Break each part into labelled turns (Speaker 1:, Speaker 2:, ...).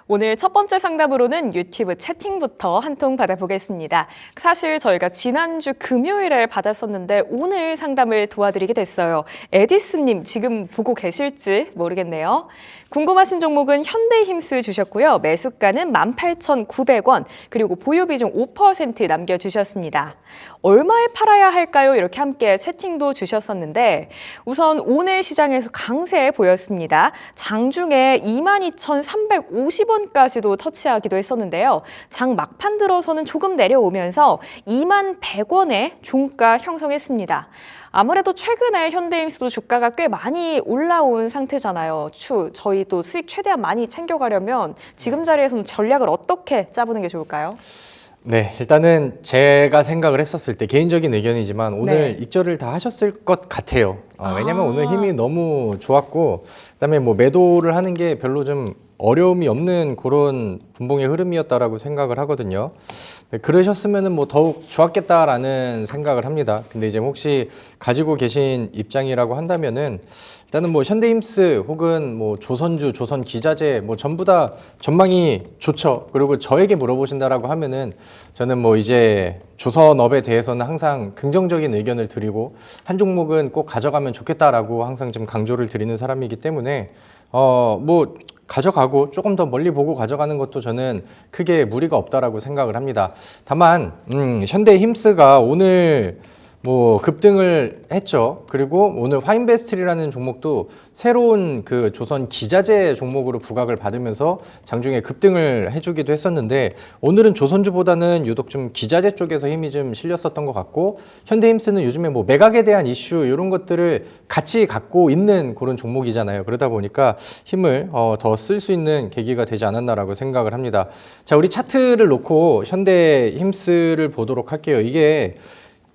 Speaker 1: 오늘 첫 번째 상담으로는 유튜브 채팅부터 한 통 받아보겠습니다. 사실 저희가 지난주 금요일에 받았었는데 오늘 상담을 도와드리게 됐어요. 에디스님 지금 보고 계실지 모르겠네요. 궁금하신 종목은 현대힘스 주셨고요. 매수가는 18,900원, 그리고 보유 비중 5% 남겨주셨습니다. 얼마에 팔아야 할까요? 이렇게 함께 채팅도 주셨었는데 우선 오늘 시장에서 강세 보였습니다. 장중에 22,350원까지도 터치하기도 했었는데요. 장 막판 들어서는 조금 내려오면서 21,100원에 종가 형성했습니다. 아무래도 최근에 현대힘스도 주가가 꽤 많이 올라온 상태잖아요. 저희도 수익 최대한 많이 챙겨가려면 지금 자리에서는 전략을 어떻게 짜보는 게 좋을까요?
Speaker 2: 네, 일단은 제가 생각을 했었을 때 개인적인 의견이지만 오늘 익절을 다 하셨을 것 같아요. 왜냐면 오늘 힘이 너무 좋았고 그다음에 뭐 매도를 하는 게 별로 좀 어려움이 없는 그런 분봉의 흐름이었다라고 생각을 하거든요. 네, 그러셨으면은 뭐 더욱 좋았겠다라는 생각을 합니다. 근데 이제 혹시 가지고 계신 입장이라고 한다면은 일단은 뭐 현대힘스 혹은 뭐 조선주, 조선기자재 뭐 전부 다 전망이 좋죠. 그리고 저에게 물어보신다라고 하면은 저는 뭐 이제 조선업에 대해서는 항상 긍정적인 의견을 드리고 한 종목은 꼭 가져가면 좋겠다라고 항상 좀 강조를 드리는 사람이기 때문에 뭐 가져가고 조금 더 멀리 보고 가져가는 것도 저는 크게 무리가 없다라고 생각을 합니다. 다만 현대힘스가 오늘 뭐 급등을 했죠. 그리고 오늘 화인베스트리라는 종목도 새로운 그 조선 기자재 종목으로 부각을 받으면서 장중에 급등을 해주기도 했었는데 오늘은 조선주보다는 유독 좀 기자재 쪽에서 힘이 좀 실렸었던 것 같고 현대힘스는 요즘에 뭐 매각에 대한 이슈 이런 것들을 같이 갖고 있는 그런 종목이잖아요. 그러다 보니까 힘을 더 쓸 수 있는 계기가 되지 않았나라고 생각을 합니다. 자, 우리 차트를 놓고 현대힘스를 보도록 할게요. 이게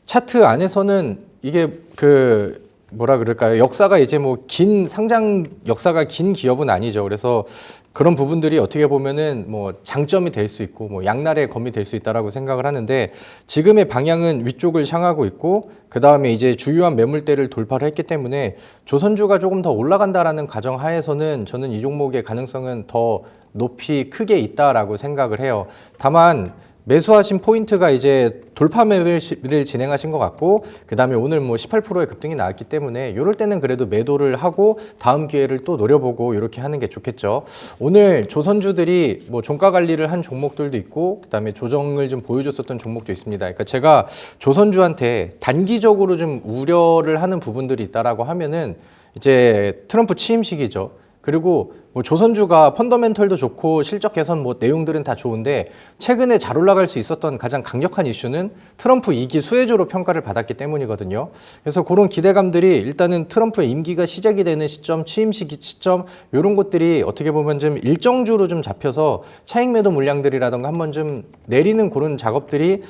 Speaker 2: 차트 안에서는 이게 그 뭐라 그럴까요? 역사가 이제 뭐 긴 상장 역사가 긴 기업은 아니죠. 그래서 그런 부분들이 어떻게 보면은 뭐 장점이 될 수 있고 뭐 양날의 검이 될 수 있다라고 생각을 하는데 지금의 방향은 위쪽을 향하고 있고 그 다음에 이제 주요한 매물대를 돌파를 했기 때문에 조선주가 조금 더 올라간다라는 가정 하에서는 저는 이 종목의 가능성은 더 높이 크게 있다라고 생각을 해요. 다만 매수하신 포인트가 이제 돌파 매매를 진행하신 것 같고 그 다음에 오늘 뭐 18%의 급등이 나왔기 때문에 이럴 때는 그래도 매도를 하고 다음 기회를 또 노려보고 이렇게 하는 게 좋겠죠. 오늘 조선주들이 뭐 종가 관리를 한 종목들도 있고 그 다음에 조정을 좀 보여줬었던 종목도 있습니다. 그러니까 제가 조선주한테 단기적으로 좀 우려를 하는 부분들이 있다라고 하면은 이제 트럼프 취임 시기죠. 그리고 뭐 조선주가 펀더멘털도 좋고 실적 개선 뭐 내용들은 다 좋은데 최근에 잘 올라갈 수 있었던 가장 강력한 이슈는 트럼프 2기 수혜주로 평가를 받았기 때문이거든요. 그래서 그런 기대감들이 일단은 트럼프의 임기가 시작이 되는 시점, 취임 시점 이런 것들이 어떻게 보면 좀 일정주로 좀 잡혀서 차익 매도 물량들이라던가 한번 좀 내리는 그런 작업들이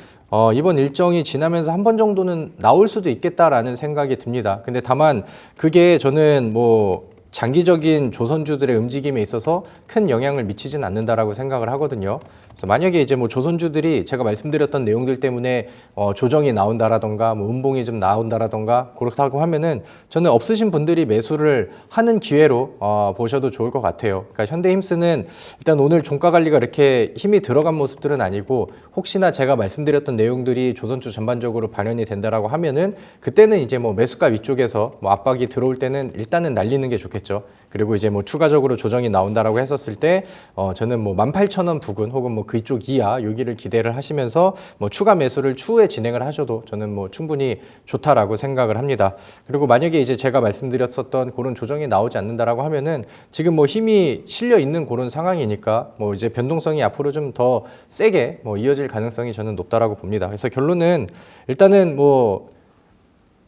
Speaker 2: 이번 일정이 지나면서 한 번 정도는 나올 수도 있겠다라는 생각이 듭니다. 근데 다만 그게 저는 뭐 장기적인 조선주들의 움직임에 있어서 큰 영향을 미치진 않는다라고 생각을 하거든요. 그래서 만약에 이제 뭐 조선주들이 제가 말씀드렸던 내용들 때문에 조정이 나온다라던가 뭐 음봉이 좀 나온다라던가 그렇다고 하면은 저는 없으신 분들이 매수를 하는 기회로 보셔도 좋을 것 같아요. 그러니까 현대힘스는 일단 오늘 종가 관리가 이렇게 힘이 들어간 모습들은 아니고 혹시나 제가 말씀드렸던 내용들이 조선주 전반적으로 반영이 된다라고 하면은 그때는 이제 뭐 매수가 위쪽에서 뭐 압박이 들어올 때는 일단은 날리는 게 좋겠죠. 그리고 이제 뭐 추가적으로 조정이 나온다라고 했었을 때 저는 뭐 18,000원 부근 혹은 뭐 그쪽 이하 여기를 기대를 하시면서 뭐 추가 매수를 추후에 진행을 하셔도 저는 뭐 충분히 좋다라고 생각을 합니다. 그리고 만약에 이제 제가 말씀드렸었던 그런 조정이 나오지 않는다라고 하면은 지금 뭐 힘이 실려 있는 그런 상황이니까 뭐 이제 변동성이 앞으로 좀 더 세게 뭐 이어질 가능성이 저는 높다라고 봅니다. 그래서 결론은 일단은 뭐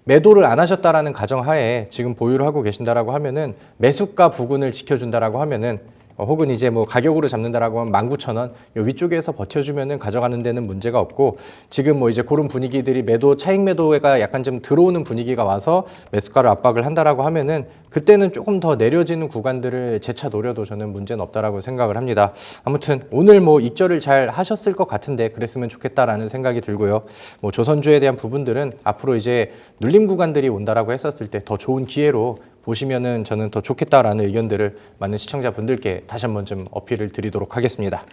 Speaker 2: 매도를 안 하셨다라는 가정하에 지금 보유를 하고 계신다라고 하면은 매수가 부근을 지켜준다라고 하면은 혹은 이제 뭐 가격으로 잡는다라고 하면 19,000원 요 위쪽에서 버텨주면은 가져가는 데는 문제가 없고 지금 뭐 이제 그런 분위기들이 매도 차익 매도가 약간 좀 들어오는 분위기가 와서 매수가를 압박을 한다라고 하면은 그때는 조금 더 내려지는 구간들을 재차 노려도 저는 문제는 없다라고 생각을 합니다. 아무튼 오늘 뭐 익절을 잘 하셨을 것 같은데 그랬으면 좋겠다라는 생각이 들고요. 뭐 조선주에 대한 부분들은 앞으로 이제 눌림 구간들이 온다라고 했었을 때 더 좋은 기회로 보시면은 저는 더 좋겠다라는 의견들을 많은 시청자분들께 다시 한번 좀 어필을 드리도록 하겠습니다.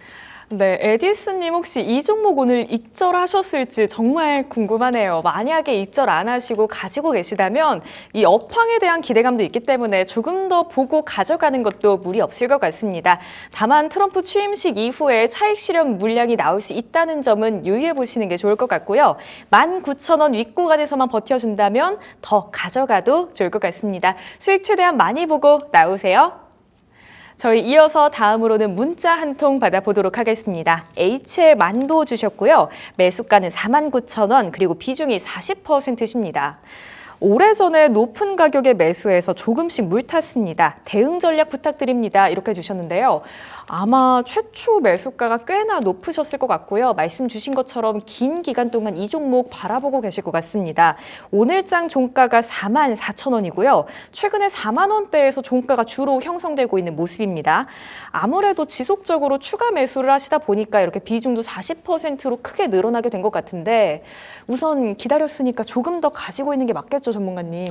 Speaker 1: 네, 에디슨님 혹시 이 종목 오늘 익절하셨을지 정말 궁금하네요. 만약에 익절 안 하시고 가지고 계시다면 이 업황에 대한 기대감도 있기 때문에 조금 더 보고 가져가는 것도 무리 없을 것 같습니다. 다만 트럼프 취임식 이후에 차익 실현 물량이 나올 수 있다는 점은 유의해 보시는 게 좋을 것 같고요. 19,000원 윗구간에서만 버텨준다면 더 가져가도 좋을 것 같습니다. 수익 최대한 많이 보고 나오세요. 저희 이어서 다음으로는 문자 한 통 받아보도록 하겠습니다. HL 만도 주셨고요. 매수가는 49,000원, 그리고 비중이 40%십니다. 오래전에 높은 가격에 매수해서 조금씩 물탔습니다. 대응 전략 부탁드립니다. 이렇게 주셨는데요. 아마 최초 매수가가 꽤나 높으셨을 것 같고요. 말씀 주신 것처럼 긴 기간 동안 이 종목 바라보고 계실 것 같습니다. 오늘장 종가가 44,000원이고요. 최근에 4만 원대에서 종가가 주로 형성되고 있는 모습입니다. 아무래도 지속적으로 추가 매수를 하시다 보니까 이렇게 비중도 40%로 크게 늘어나게 된 것 같은데 우선 기다렸으니까 조금 더 가지고 있는 게 맞겠죠, 전문가님?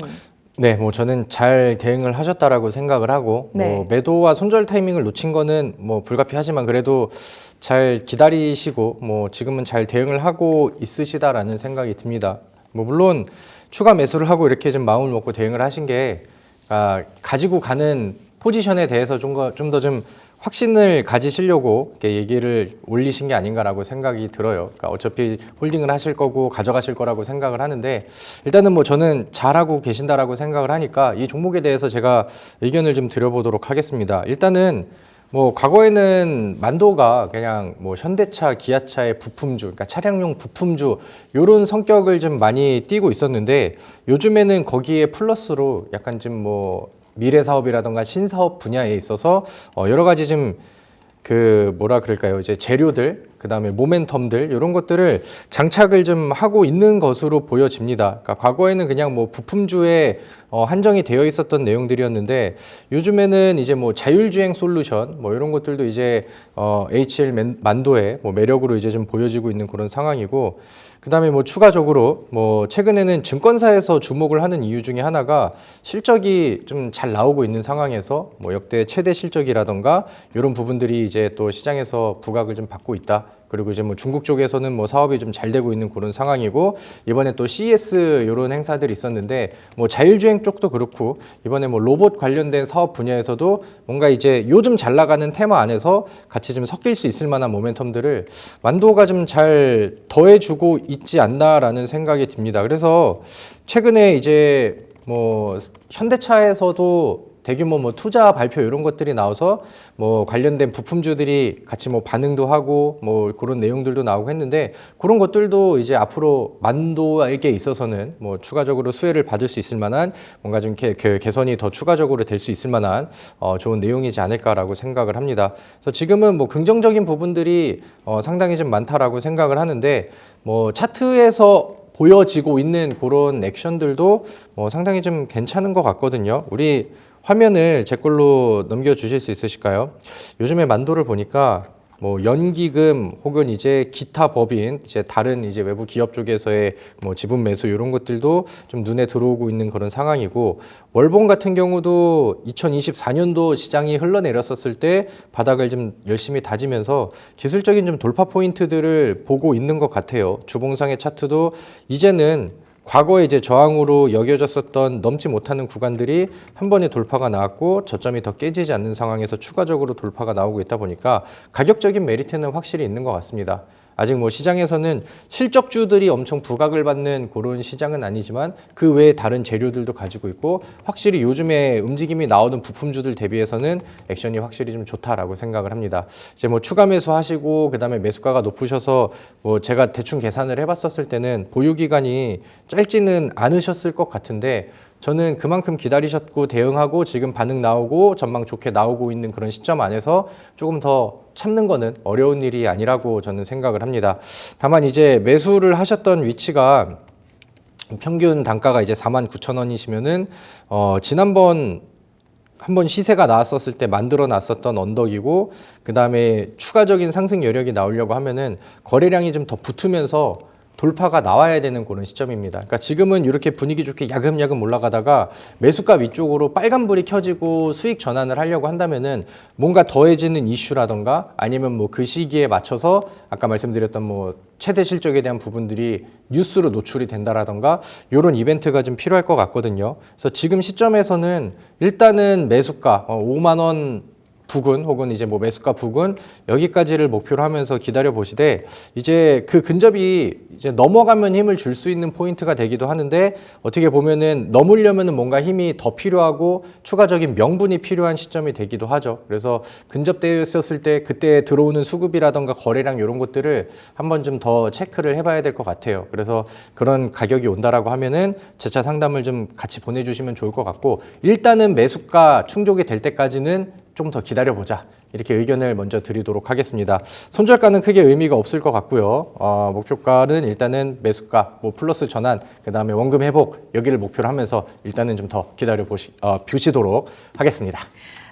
Speaker 2: 네, 뭐 저는 잘 대응을 하셨다라고 생각을 하고
Speaker 1: 네.
Speaker 2: 뭐 매도와 손절 타이밍을 놓친 거는 뭐 불가피하지만 그래도 잘 기다리시고 뭐 지금은 잘 대응을 하고 있으시다라는 생각이 듭니다. 뭐 물론 추가 매수를 하고 이렇게 좀 마음을 먹고 대응을 하신 게 가지고 가는 포지션에 대해서 좀 더 좀 확신을 가지시려고 이렇게 얘기를 올리신 게 아닌가라고 생각이 들어요. 그러니까 어차피 홀딩을 하실 거고 가져가실 거라고 생각을 하는데 일단은 뭐 저는 잘하고 계신다라고 생각을 하니까 이 종목에 대해서 제가 의견을 좀 드려보도록 하겠습니다. 일단은 뭐 과거에는 만도가 그냥 뭐 현대차, 기아차의 부품주, 그러니까 차량용 부품주 이런 성격을 좀 많이 띠고 있었는데 요즘에는 거기에 플러스로 약간 좀 뭐 미래 사업이라던가 신사업 분야에 있어서 여러 가지 좀 그 뭐라 그럴까요? 이제 재료들, 그다음에 모멘텀들 이런 것들을 장착을 좀 하고 있는 것으로 보여집니다. 그러니까 과거에는 그냥 뭐 부품주에 한정이 되어 있었던 내용들이었는데 요즘에는 이제 뭐 자율주행 솔루션 뭐 이런 것들도 이제 HL 만도의 뭐 매력으로 이제 좀 보여지고 있는 그런 상황이고 그다음에 뭐 추가적으로 뭐 최근에는 증권사에서 주목을 하는 이유 중에 하나가 실적이 좀 잘 나오고 있는 상황에서 뭐 역대 최대 실적이라던가 이런 부분들이 이제 또 시장에서 부각을 좀 받고 있다. 그리고 이제 뭐 중국 쪽에서는 뭐 사업이 좀 잘 되고 있는 그런 상황이고 이번에 또 CES 이런 행사들이 있었는데 뭐 자율주행 쪽도 그렇고 이번에 뭐 로봇 관련된 사업 분야에서도 뭔가 이제 요즘 잘 나가는 테마 안에서 같이 좀 섞일 수 있을 만한 모멘텀들을 만도가 좀 잘 더해주고 있지 않나라는 생각이 듭니다. 그래서 최근에 이제 뭐 현대차에서도 대규모 뭐 투자 발표 이런 것들이 나와서 뭐 관련된 부품주들이 같이 뭐 반응도 하고 뭐 그런 내용들도 나오고 했는데 그런 것들도 이제 앞으로 만도에게 있어서는 뭐 추가적으로 수혜를 받을 수 있을 만한 뭔가 좀 개선이 더 추가적으로 될 수 있을 만한 좋은 내용이지 않을까라고 생각을 합니다. 그래서 지금은 뭐 긍정적인 부분들이 상당히 좀 많다라고 생각을 하는데 뭐 차트에서 보여지고 있는 그런 액션들도 뭐 상당히 좀 괜찮은 것 같거든요. 우리 화면을 제 걸로 넘겨주실 수 있으실까요? 요즘에 만도를 보니까 뭐 연기금 혹은 이제 기타 법인 이제 다른 이제 외부 기업 쪽에서의 뭐 지분 매수 이런 것들도 좀 눈에 들어오고 있는 그런 상황이고 월봉 같은 경우도 2024년도 시장이 흘러내렸었을 때 바닥을 좀 열심히 다지면서 기술적인 좀 돌파 포인트들을 보고 있는 것 같아요. 주봉상의 차트도 이제는 과거에 이제 저항으로 여겨졌었던 넘지 못하는 구간들이 한 번에 돌파가 나왔고 저점이 더 깨지지 않는 상황에서 추가적으로 돌파가 나오고 있다 보니까 가격적인 메리트는 확실히 있는 것 같습니다. 아직 뭐 시장에서는 실적주들이 엄청 부각을 받는 그런 시장은 아니지만 그 외에 다른 재료들도 가지고 있고 확실히 요즘에 움직임이 나오는 부품주들 대비해서는 액션이 확실히 좀 좋다라고 생각을 합니다. 이제 뭐 추가 매수하시고 그다음에 매수가가 높으셔서 뭐 제가 대충 계산을 해봤었을 때는 보유 기간이 짧지는 않으셨을 것 같은데 저는 그만큼 기다리셨고 대응하고 지금 반응 나오고 전망 좋게 나오고 있는 그런 시점 안에서 조금 더 참는 거는 어려운 일이 아니라고 저는 생각을 합니다. 다만 이제 매수를 하셨던 위치가 평균 단가가 이제 49,000원이시면은 지난번 한번 시세가 나왔었을 때 만들어 놨었던 언덕이고 그 다음에 추가적인 상승 여력이 나오려고 하면은 거래량이 좀 더 붙으면서 돌파가 나와야 되는 그런 시점입니다. 그러니까 지금은 이렇게 분위기 좋게 야금야금 올라가다가 매수가 위쪽으로 빨간불이 켜지고 수익 전환을 하려고 한다면은 뭔가 더해지는 이슈라던가 아니면 뭐 그 시기에 맞춰서 아까 말씀드렸던 뭐 최대 실적에 대한 부분들이 뉴스로 노출이 된다라던가 이런 이벤트가 좀 필요할 것 같거든요. 그래서 지금 시점에서는 일단은 매수가 5만 원 부근 혹은 이제 뭐 매수가 부근 여기까지를 목표로 하면서 기다려 보시되 이제 그 근접이 이제 넘어가면 힘을 줄 수 있는 포인트가 되기도 하는데 어떻게 보면은 넘으려면은 뭔가 힘이 더 필요하고 추가적인 명분이 필요한 시점이 되기도 하죠. 그래서 근접되었을 때 그때 들어오는 수급이라던가 거래량 이런 것들을 한번 좀 더 체크를 해봐야 될 것 같아요. 그래서 그런 가격이 온다라고 하면은 재차 상담을 좀 같이 보내주시면 좋을 것 같고 일단은 매수가 충족이 될 때까지는 좀 더 기다려보자 이렇게 의견을 먼저 드리도록 하겠습니다. 손절가는 크게 의미가 없을 것 같고요. 목표가는 일단은 매수가, 뭐 플러스 전환, 그 다음에 원금 회복 여기를 목표로 하면서 일단은 좀 더 보시도록 하겠습니다.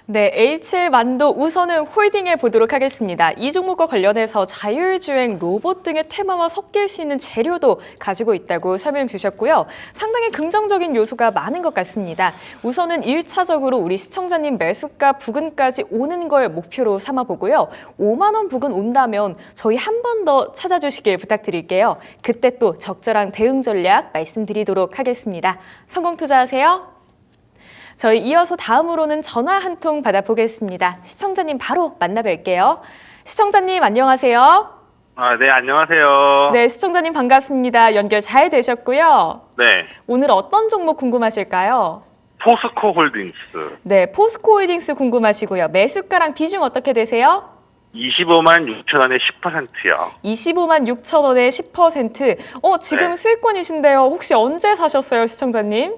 Speaker 1: 네, H만도 우선은 홀딩해 보도록 하겠습니다. 이 종목과 관련해서 자율주행 로봇 등의 테마와 섞일 수 있는 재료도 가지고 있다고 설명 주셨고요. 상당히 긍정적인 요소가 많은 것 같습니다. 우선은 1차적으로 우리 시청자님 매수가 부근까지 오는 걸 목표로 삼아 보고요. 5만 원 부근 온다면 저희 한 번 더 찾아주시길 부탁드릴게요. 그때 또 적절한 대응 전략 말씀드리도록 하겠습니다. 성공 투자하세요. 저희 이어서 다음으로는 전화 한 통 받아보겠습니다. 시청자님 바로 만나뵐게요. 시청자님 안녕하세요.
Speaker 3: 네, 안녕하세요.
Speaker 1: 네, 시청자님 반갑습니다. 연결 잘 되셨고요.
Speaker 3: 네,
Speaker 1: 오늘 어떤 종목 궁금하실까요?
Speaker 3: 포스코 홀딩스
Speaker 1: 네, 포스코 홀딩스 궁금하시고요. 매수가랑 비중 어떻게 되세요?
Speaker 3: 25만 6천 원에 10%요.
Speaker 1: 25만 6천 원에 10%. 지금
Speaker 3: 네.
Speaker 1: 수익권이신데요. 혹시 언제 사셨어요, 시청자님?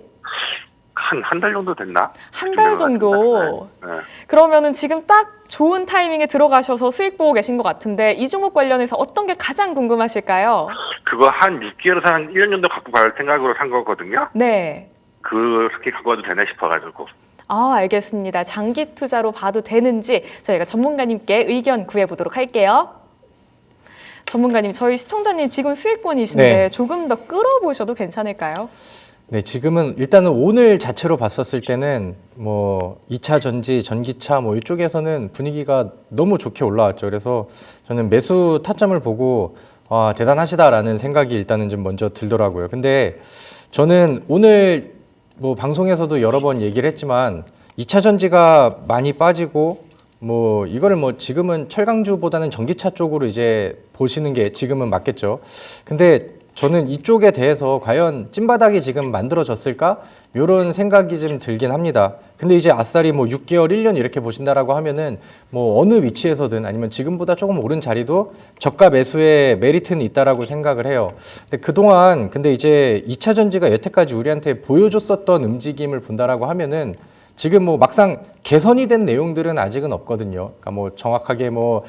Speaker 3: 한 달 정도 됐나?
Speaker 1: 한 달 정도.
Speaker 3: 네.
Speaker 1: 그러면은 지금 딱 좋은 타이밍에 들어가셔서 수익 보고 계신 것 같은데 이 종목 관련해서 어떤 게 가장 궁금하실까요?
Speaker 3: 그거 한 6개월에서 한 1년 정도 갖고 갈 생각으로 산 거거든요.
Speaker 1: 네.
Speaker 3: 그렇게 갖고 가도 되나 싶어가지고.
Speaker 1: 알겠습니다. 장기 투자로 봐도 되는지 저희가 전문가님께 의견 구해보도록 할게요. 전문가님, 저희 시청자님 지금 수익권이신데
Speaker 2: 네.
Speaker 1: 조금 더 끌어보셔도 괜찮을까요?
Speaker 2: 네, 지금은 일단은 오늘 자체로 봤었을 때는 뭐 2차 전지, 전기차 뭐 이쪽에서는 분위기가 너무 좋게 올라왔죠. 그래서 저는 매수 타점을 보고 대단하시다라는 생각이 일단은 좀 먼저 들더라고요. 근데 저는 오늘 뭐 방송에서도 여러 번 얘기를 했지만 2차 전지가 많이 빠지고 뭐 이거를 뭐 지금은 철강주보다는 전기차 쪽으로 이제 보시는 게 지금은 맞겠죠. 근데 저는 이쪽에 대해서 과연 찐바닥이 지금 만들어졌을까? 이런 생각이 좀 들긴 합니다. 근데 이제 아싸리 뭐 6개월, 1년 이렇게 보신다라고 하면은 뭐 어느 위치에서든 아니면 지금보다 조금 오른 자리도 저가 매수의 메리트는 있다라고 생각을 해요. 근데 그동안 근데 이제 2차 전지가 여태까지 우리한테 보여줬었던 움직임을 본다라고 하면은 지금 뭐 막상 개선이 된 내용들은 아직은 없거든요. 그러니까 뭐 정확하게 뭐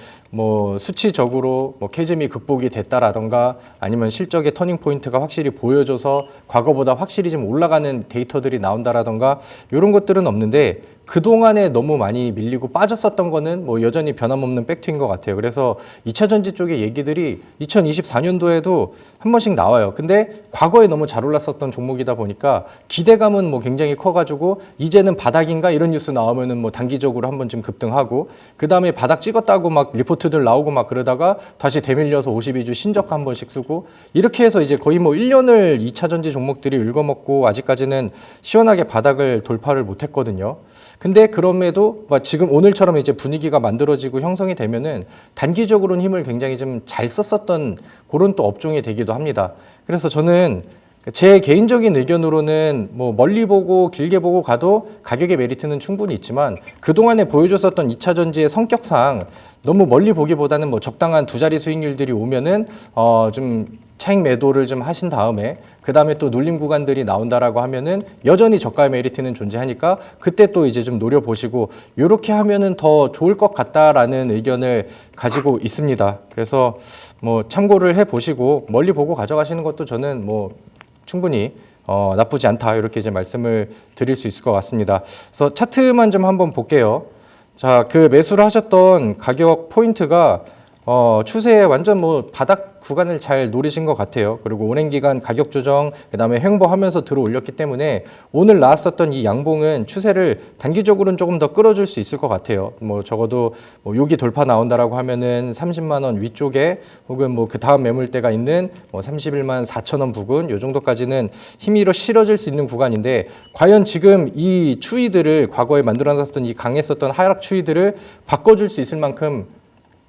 Speaker 2: 수치적으로 뭐 캐즘이 극복이 됐다라던가 아니면 실적의 터닝 포인트가 확실히 보여줘서 과거보다 확실히 좀 올라가는 데이터들이 나온다라던가 이런 것들은 없는데 그동안에 너무 많이 밀리고 빠졌었던 거는 뭐 여전히 변함없는 팩트인 것 같아요. 그래서 2차 전지 쪽의 얘기들이 2024년도에도 한 번씩 나와요. 근데 과거에 너무 잘 올랐었던 종목이다 보니까 기대감은 뭐 굉장히 커가지고 이제는 바닥인가 이런 뉴스 나오면은 뭐 단기적으로 한 번쯤 급등하고 그 다음에 바닥 찍었다고 막 리포트들 나오고 막 그러다가 다시 되밀려서 52주 신저가 한 번씩 쓰고 이렇게 해서 이제 거의 뭐 1년을 2차 전지 종목들이 읊어먹고 아직까지는 시원하게 바닥을 돌파를 못했거든요. 근데 그럼에도 지금 오늘처럼 이제 분위기가 만들어지고 형성이 되면은 단기적으로는 힘을 굉장히 좀 잘 썼었던 그런 또 업종이 되기도 합니다. 그래서 저는 제 개인적인 의견으로는 뭐 멀리 보고 길게 보고 가도 가격의 메리트는 충분히 있지만 그동안에 보여줬었던 2차 전지의 성격상 너무 멀리 보기보다는 뭐 적당한 두 자리 수익률들이 오면은 좀 차익 매도를 좀 하신 다음에 그 다음에 또 눌림 구간들이 나온다라고 하면은 여전히 저가의 메리트는 존재하니까 그때 또 이제 좀 노려보시고 이렇게 하면은 더 좋을 것 같다라는 의견을 가지고 있습니다. 그래서 뭐 참고를 해보시고 멀리 보고 가져가시는 것도 저는 뭐 충분히 나쁘지 않다 이렇게 이제 말씀을 드릴 수 있을 것 같습니다. 그래서 차트만 좀 한번 볼게요. 자, 그 매수를 하셨던 가격 포인트가 추세에 완전 뭐 바닥 구간을 잘 노리신 것 같아요. 그리고 오랜 기간 가격 조정, 그다음에 횡보하면서 들어 올렸기 때문에 오늘 나왔었던 이 양봉은 추세를 단기적으로는 조금 더 끌어줄 수 있을 것 같아요. 뭐 적어도 뭐 여기 돌파 나온다라고 하면은 30만 원 위쪽에 혹은 뭐 그 다음 매물대가 있는 뭐 31만 4천 원 부근 요 정도까지는 힘이 실어질 수 있는 구간인데 과연 지금 이 추이들을 과거에 만들어놨었던 이 강했었던 하락 추이들을 바꿔줄 수 있을 만큼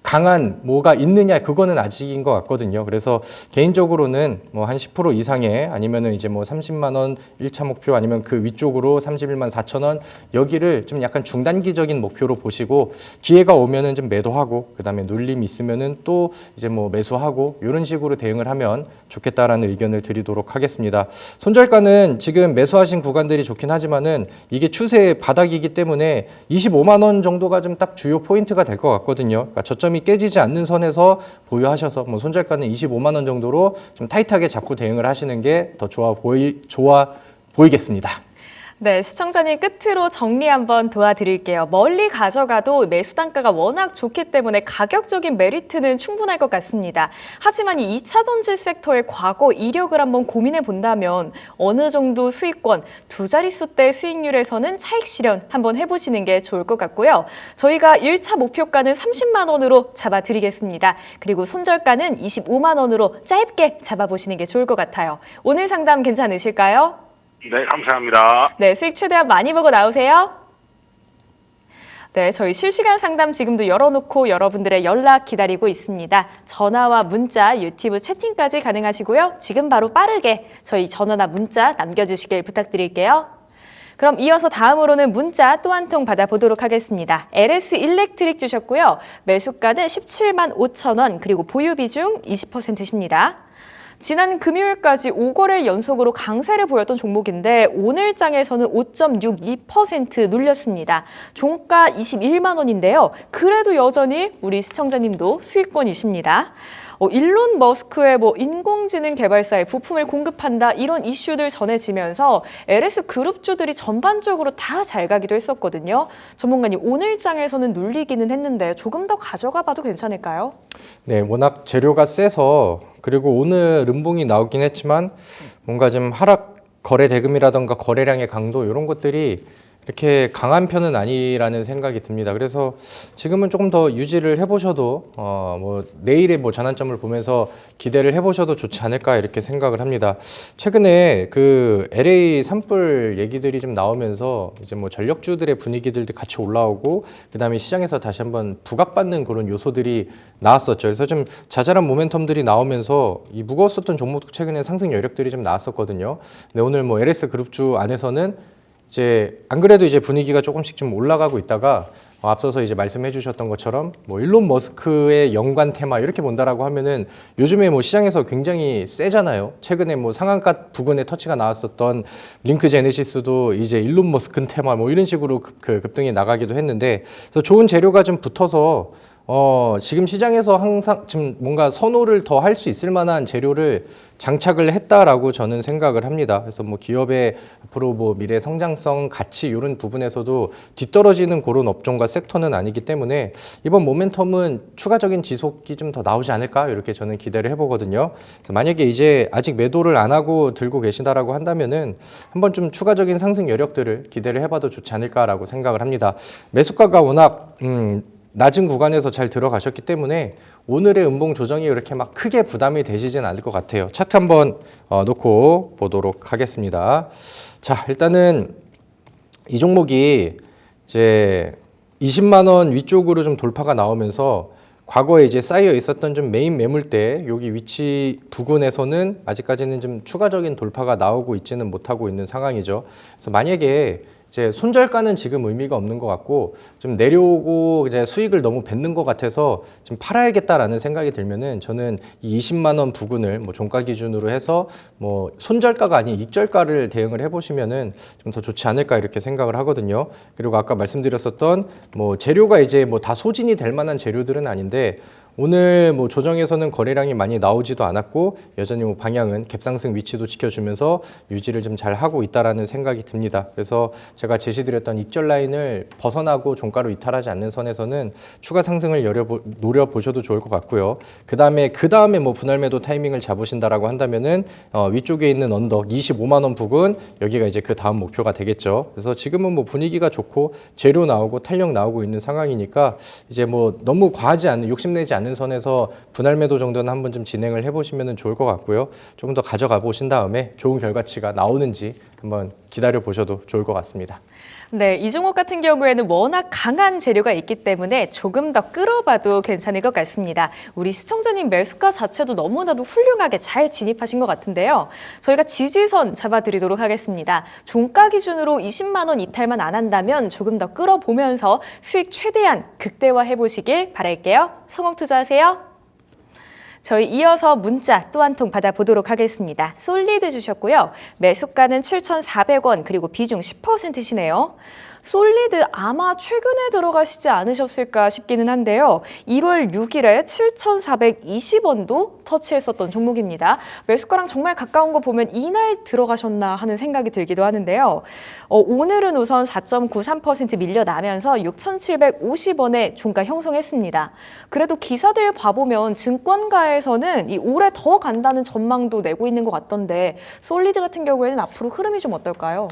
Speaker 2: 강한 뭐가 있느냐 그거는 아직인 것 같거든요. 그래서 개인적으로는 뭐 한 10% 이상의 아니면은 이제 뭐 30만 원 1차 목표 아니면 그 위쪽으로 31만 4천 원 여기를 좀 약간 중단기적인 목표로 보시고 기회가 오면은 좀 매도하고 그다음에 눌림이 있으면은 또 이제 뭐 매수하고 이런 식으로 대응을 하면 좋겠다라는 의견을 드리도록 하겠습니다. 손절가는 지금 매수하신 구간들이 좋긴 하지만은 이게 추세의 바닥이기 때문에 25만 원 정도가 좀 딱 주요 포인트가 될 것 같거든요. 그러니까 저점이 깨지지 않는 선에서 보유하셔서 뭐 손절가는 25만 원 정도로 좀 타이트하게 잡고 대응을 하시는 게 더 좋아 보이겠습니다.
Speaker 1: 네, 시청자님 끝으로 정리 한번 도와드릴게요. 멀리 가져가도 매수 단가가 워낙 좋기 때문에 가격적인 메리트는 충분할 것 같습니다. 하지만 이 2차 전지 섹터의 과거 이력을 한번 고민해 본다면 어느 정도 수익권, 두 자릿수대 수익률에서는 차익 실현 한번 해보시는 게 좋을 것 같고요. 저희가 1차 목표가는 30만 원으로 잡아드리겠습니다. 그리고 손절가는 25만 원으로 짧게 잡아보시는 게 좋을 것 같아요. 오늘 상담 괜찮으실까요?
Speaker 3: 네, 감사합니다.
Speaker 1: 네, 수익 최대한 많이 보고 나오세요. 네, 저희 실시간 상담 지금도 열어놓고 여러분들의 연락 기다리고 있습니다. 전화와 문자, 유튜브 채팅까지 가능하시고요. 지금 바로 빠르게 저희 전화나 문자 남겨주시길 부탁드릴게요. 그럼 이어서 다음으로는 문자 또 한 통 받아보도록 하겠습니다. LS 일렉트릭 주셨고요. 매수가는 17만 5천 원, 그리고 보유 비중 20%십니다. 지난 금요일까지 5거래 연속으로 강세를 보였던 종목인데 오늘 장에서는 5.62% 눌렸습니다. 종가 21만 원인데요. 그래도 여전히 우리 시청자님도 수익권이십니다. 일론 머스크의 인공지능 개발사에 부품을 공급한다 이런 이슈들 전해지면서 LS 그룹주들이 전반적으로 다 잘 가기도 했었거든요. 전문가님 오늘 장에서는 눌리기는 했는데 조금 더 가져가 봐도 괜찮을까요?
Speaker 2: 네, 워낙 재료가 세서 그리고 오늘 음봉이 나오긴 했지만 뭔가 좀 하락 거래 대금이라던가 거래량의 강도 이런 것들이 이렇게 강한 편은 아니라는 생각이 듭니다. 그래서 지금은 조금 더 유지를 해보셔도 뭐 내일의 뭐 전환점을 보면서 기대를 해보셔도 좋지 않을까 이렇게 생각을 합니다. 최근에 그 LA 산불 얘기들이 좀 나오면서 이제 뭐 전력주들의 분위기들도 같이 올라오고 그다음에 시장에서 다시 한번 부각받는 그런 요소들이 나왔었죠. 그래서 좀 자잘한 모멘텀들이 나오면서 이 무거웠었던 종목도 최근에 상승 여력들이 좀 나왔었거든요. 근데 오늘 뭐 LS 그룹주 안에서는 이제 안 그래도 이제 분위기가 조금씩 좀 올라가고 있다가 앞서서 이제 말씀해 주셨던 것처럼 뭐 일론 머스크의 연관 테마 이렇게 본다라고 하면은 요즘에 뭐 시장에서 굉장히 세잖아요. 최근에 뭐 상한가 부근에 터치가 나왔었던 링크 제네시스도 이제 일론 머스크 테마 뭐 이런 식으로 급등이 나가기도 했는데 그래서 좋은 재료가 좀 붙어서 지금 시장에서 항상 지금 뭔가 선호를 더 할 수 있을 만한 재료를 장착을 했다라고 저는 생각을 합니다. 그래서 뭐 기업의 앞으로 뭐 미래 성장성, 가치 이런 부분에서도 뒤떨어지는 그런 업종과 섹터는 아니기 때문에 이번 모멘텀은 추가적인 지속이 좀 더 나오지 않을까 이렇게 저는 기대를 해보거든요. 그래서 만약에 이제 아직 매도를 안 하고 들고 계시다라고 한다면은 한번 좀 추가적인 상승 여력들을 기대를 해봐도 좋지 않을까라고 생각을 합니다. 매수가가 워낙 낮은 구간에서 잘 들어가셨기 때문에 오늘의 음봉 조정이 그렇게 막 크게 부담이 되시진 않을 것 같아요. 차트 한번 놓고 보도록 하겠습니다. 자, 일단은 이 종목이 이제 20만 원 위쪽으로 좀 돌파가 나오면서 과거에 이제 쌓여 있었던 좀 메인 매물대 여기 위치 부근에서는 아직까지는 좀 추가적인 돌파가 나오고 있지는 못하고 있는 상황이죠. 그래서 만약에 이제 손절가는 지금 의미가 없는 것 같고 좀 내려오고 이제 수익을 너무 뱉는 것 같아서 좀 팔아야겠다라는 생각이 들면은 저는 이 20만 원 부근을 뭐 종가 기준으로 해서 뭐 손절가가 아닌 익절가를 대응을 해보시면은 좀 더 좋지 않을까 이렇게 생각을 하거든요. 그리고 아까 말씀드렸었던 뭐 재료가 이제 뭐 다 소진이 될 만한 재료들은 아닌데 오늘 뭐 조정에서는 거래량이 많이 나오지도 않았고 여전히 뭐 방향은 갭상승 위치도 지켜주면서 유지를 좀 잘 하고 있다라는 생각이 듭니다. 그래서 제가 제시드렸던 익절 라인을 벗어나고 종가로 이탈하지 않는 선에서는 추가 상승을 노려보셔도 좋을 것 같고요. 그 다음에 뭐 분할 매도 타이밍을 잡으신다라고 한다면은 위쪽에 있는 언덕 25만 원 부근 여기가 이제 그 다음 목표가 되겠죠. 그래서 지금은 뭐 분위기가 좋고 재료 나오고 탄력 나오고 있는 상황이니까 이제 뭐 너무 과하지 않는 욕심내지 않는 선에서 분할 매도 정도는 한번 좀 진행을 해보시면 좋을 것 같고요. 조금 더 가져가 보신 다음에 좋은 결과치가 나오는지 한번 기다려 보셔도 좋을 것 같습니다.
Speaker 1: 네, 이 종목 같은 경우에는 워낙 강한 재료가 있기 때문에 조금 더 끌어봐도 괜찮을 것 같습니다. 우리 시청자님 매수가 자체도 너무나도 훌륭하게 잘 진입하신 것 같은데요. 저희가 지지선 잡아드리도록 하겠습니다. 종가 기준으로 20만 원 이탈만 안 한다면 조금 더 끌어보면서 수익 최대한 극대화해 보시길 바랄게요. 성공 투자하세요. 저희 이어서 문자 또 한 통 받아보도록 하겠습니다. 솔리드 주셨고요. 매수가는 7,400원 그리고 비중 10%시네요. 솔리드 아마 최근에 들어가시지 않으셨을까 싶기는 한데요. 1월 6일에 7,420원도 터치했었던 종목입니다. 매수가랑 정말 가까운 거 보면 이날 들어가셨나 하는 생각이 들기도 하는데요. 오늘은 우선 4.93% 밀려나면서 6,750원에 종가 형성했습니다. 그래도 기사들 봐보면 증권가에서는 이 올해 더 간다는 전망도 내고 있는 것 같던데 솔리드 같은 경우에는 앞으로 흐름이 좀 어떨까요?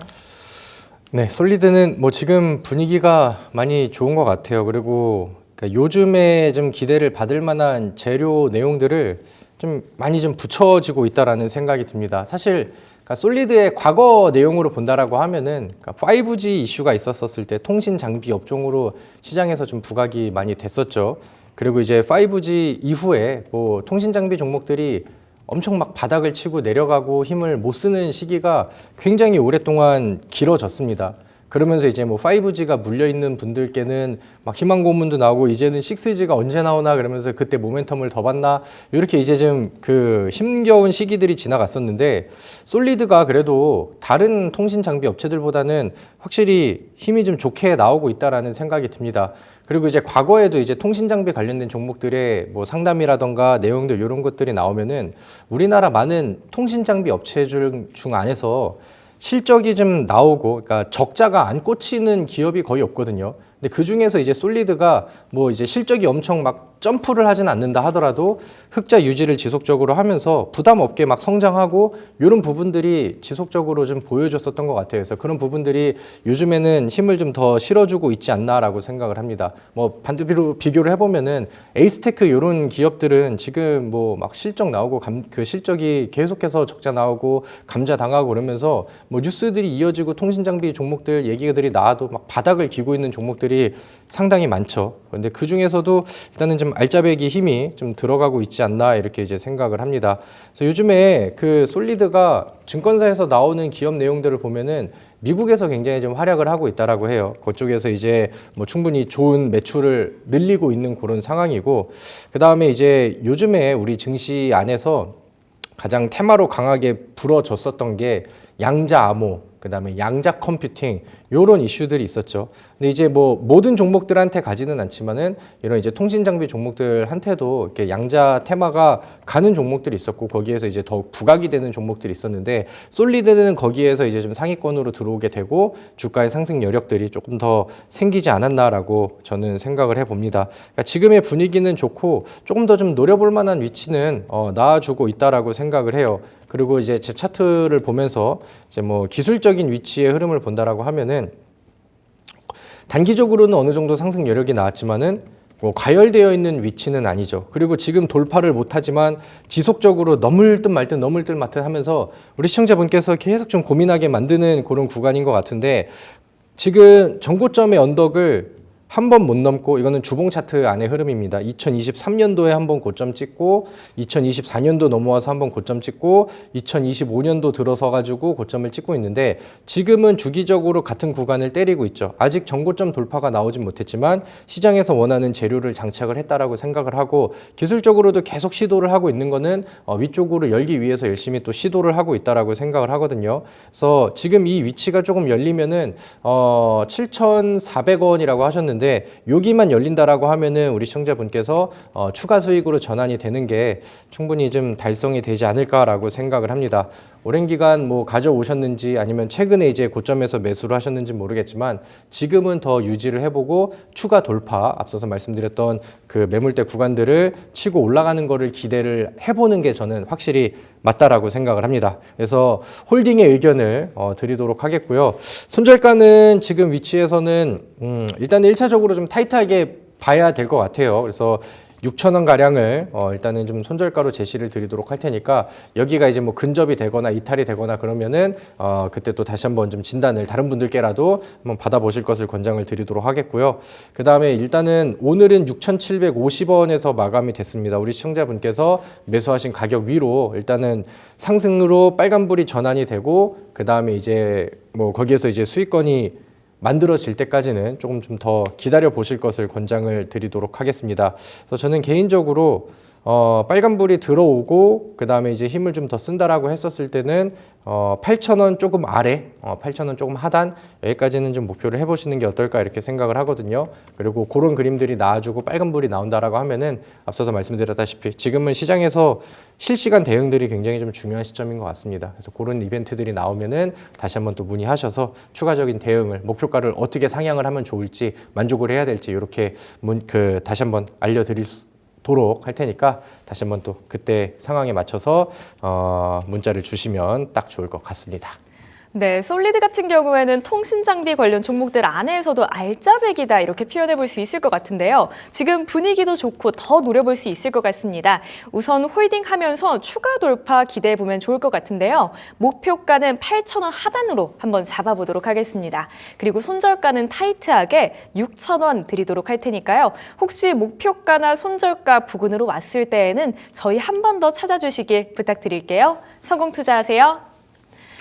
Speaker 2: 네, 솔리드는 뭐 지금 분위기가 많이 좋은 것 같아요. 그리고 그러니까 요즘에 좀 기대를 받을 만한 재료 내용들을 좀 많이 좀 붙여지고 있다라는 생각이 듭니다. 사실 그러니까 솔리드의 과거 내용으로 본다라고 하면은 그러니까 5G 이슈가 있었을 때 통신 장비 업종으로 시장에서 좀 부각이 많이 됐었죠. 그리고 이제 5G 이후에 뭐 통신 장비 종목들이 엄청 막 바닥을 치고 내려가고 힘을 못 쓰는 시기가 굉장히 오랫동안 길어졌습니다. 그러면서 이제 뭐 5G가 물려있는 분들께는 막 희망 고문도 나오고 이제는 6G가 언제 나오나 그러면서 그때 모멘텀을 더 받나 이렇게 이제 좀 그 힘겨운 시기들이 지나갔었는데 솔리드가 그래도 다른 통신 장비 업체들보다는 확실히 힘이 좀 좋게 나오고 있다라는 생각이 듭니다. 그리고 이제 과거에도 이제 통신 장비 관련된 종목들의 뭐 상담이라던가 내용들 이런 것들이 나오면은 우리나라 많은 통신 장비 업체 중 안에서 실적이 좀 나오고, 그러니까 적자가 안 꽂히는 기업이 거의 없거든요. 근데 그 중에서 이제 솔리드가 뭐 이제 실적이 엄청 막 점프를 하진 않는다 하더라도 흑자 유지를 지속적으로 하면서 부담 없게 막 성장하고 이런 부분들이 지속적으로 좀 보여줬었던 것 같아요. 그래서 그런 부분들이 요즘에는 힘을 좀 더 실어주고 있지 않나라고 생각을 합니다. 뭐 반대로 비교를 해보면은 에이스테크 이런 기업들은 지금 뭐 막 실적 나오고 그 실적이 계속해서 적자 나오고 감자 당하고 그러면서 뭐 뉴스들이 이어지고 통신장비 종목들 얘기들이 나와도 막 바닥을 기고 있는 종목들이 상당히 많죠. 그런데 그 중에서도 일단은 좀 알짜배기 힘이 좀 들어가고 있지 않나 이렇게 이제 생각을 합니다. 그래서 요즘에 그 솔리드가 증권사에서 나오는 기업 내용들을 보면은 미국에서 굉장히 좀 활약을 하고 있다라고 해요. 그쪽에서 이제 뭐 충분히 좋은 매출을 늘리고 있는 그런 상황이고, 그 다음에 이제 요즘에 우리 증시 안에서 가장 테마로 강하게 불어졌었던 게 양자 암호, 그 다음에 양자 컴퓨팅 이런 이슈들이 있었죠. 근데 이제 뭐 모든 종목들한테 가지는 않지만은 이런 이제 통신 장비 종목들한테도 이렇게 양자 테마가 가는 종목들이 있었고 거기에서 이제 더욱 부각이 되는 종목들이 있었는데 솔리드는 거기에서 이제 좀 상위권으로 들어오게 되고 주가의 상승 여력들이 조금 더 생기지 않았나라고 저는 생각을 해봅니다. 그러니까 지금의 분위기는 좋고 조금 더 좀 노려볼 만한 위치는 나와주고 있다라고 생각을 해요. 그리고 이제 제 차트를 보면서 이제 뭐 기술적인 위치의 흐름을 본다라고 하면은 단기적으로는 어느 정도 상승 여력이 나왔지만은 뭐 과열되어 있는 위치는 아니죠. 그리고 지금 돌파를 못하지만 지속적으로 넘을 듯 말 듯 넘을 듯 말 듯 하면서 우리 시청자분께서 계속 좀 고민하게 만드는 그런 구간인 것 같은데 지금 전고점의 언덕을 한 번 못 넘고 이거는 주봉 차트 안의 흐름입니다. 2023년도에 한 번 고점 찍고 2024년도 넘어와서 한 번 고점 찍고 2025년도 들어서 가지고 고점을 찍고 있는데 지금은 주기적으로 같은 구간을 때리고 있죠. 아직 전고점 돌파가 나오진 못했지만 시장에서 원하는 재료를 장착을 했다라고 생각을 하고 기술적으로도 계속 시도를 하고 있는 거는 위쪽으로 열기 위해서 열심히 또 시도를 하고 있다라고 생각을 하거든요. 그래서 지금 이 위치가 조금 열리면은 7,400원이라고 하셨는데 있었는데 여기만 열린다라고 하면은 우리 시청자분께서 추가 수익으로 전환이 되는 게 충분히 좀 달성이 되지 않을까라고 생각을 합니다. 오랜 기간 뭐 가져오셨는지 아니면 최근에 이제 고점에서 매수를 하셨는지 모르겠지만 지금은 더 유지를 해보고 추가 돌파, 앞서서 말씀드렸던 그 매물대 구간들을 치고 올라가는 거를 기대를 해보는 게 저는 확실히 맞다라고 생각을 합니다. 그래서 홀딩의 의견을 드리도록 하겠고요. 손절가는 지금 위치에서는 일단은 1차적으로 좀 타이트하게 봐야 될 것 같아요. 그래서 6,000원 가량을 일단은 좀 손절가로 제시를 드리도록 할 테니까 여기가 이제 뭐 근접이 되거나 이탈이 되거나 그러면은 그때 또 다시 한번 좀 진단을 다른 분들께라도 한번 받아보실 것을 권장을 드리도록 하겠고요. 그 다음에 일단은 오늘은 6,750원에서 마감이 됐습니다. 우리 시청자분께서 매수하신 가격 위로 일단은 상승으로 빨간불이 전환이 되고 그 다음에 이제 뭐 거기에서 이제 수익권이 만들어질 때까지는 조금 좀 더 기다려 보실 것을 권장을 드리도록 하겠습니다. 그래서 저는 개인적으로 빨간불이 들어오고 그 다음에 이제 힘을 좀 더 쓴다라고 했었을 때는 8,000원 조금 아래, 8,000원 조금 하단 여기까지는 좀 목표를 해보시는 게 어떨까 이렇게 생각을 하거든요. 그리고 그런 그림들이 나와주고 빨간불이 나온다라고 하면은 앞서서 말씀드렸다시피 지금은 시장에서 실시간 대응들이 굉장히 좀 중요한 시점인 것 같습니다. 그래서 그런 이벤트들이 나오면은 다시 한번 또 문의하셔서 추가적인 대응을 목표가를 어떻게 상향을 하면 좋을지 만족을 해야 될지 이렇게 다시 한번 알려드리도록 할 테니까 다시 한번 또 그때 상황에 맞춰서 문자를 주시면 딱 좋을 것 같습니다.
Speaker 1: 네, 솔리드 같은 경우에는 통신 장비 관련 종목들 안에서도 알짜배기다 이렇게 표현해 볼 수 있을 것 같은데요. 지금 분위기도 좋고 더 노려볼 수 있을 것 같습니다. 우선 홀딩하면서 추가 돌파 기대해 보면 좋을 것 같은데요. 목표가는 8,000원 하단으로 한번 잡아보도록 하겠습니다. 그리고 손절가는 타이트하게 6,000원 드리도록 할 테니까요. 혹시 목표가나 손절가 부근으로 왔을 때에는 저희 한 번 더 찾아주시길 부탁드릴게요. 성공 투자하세요.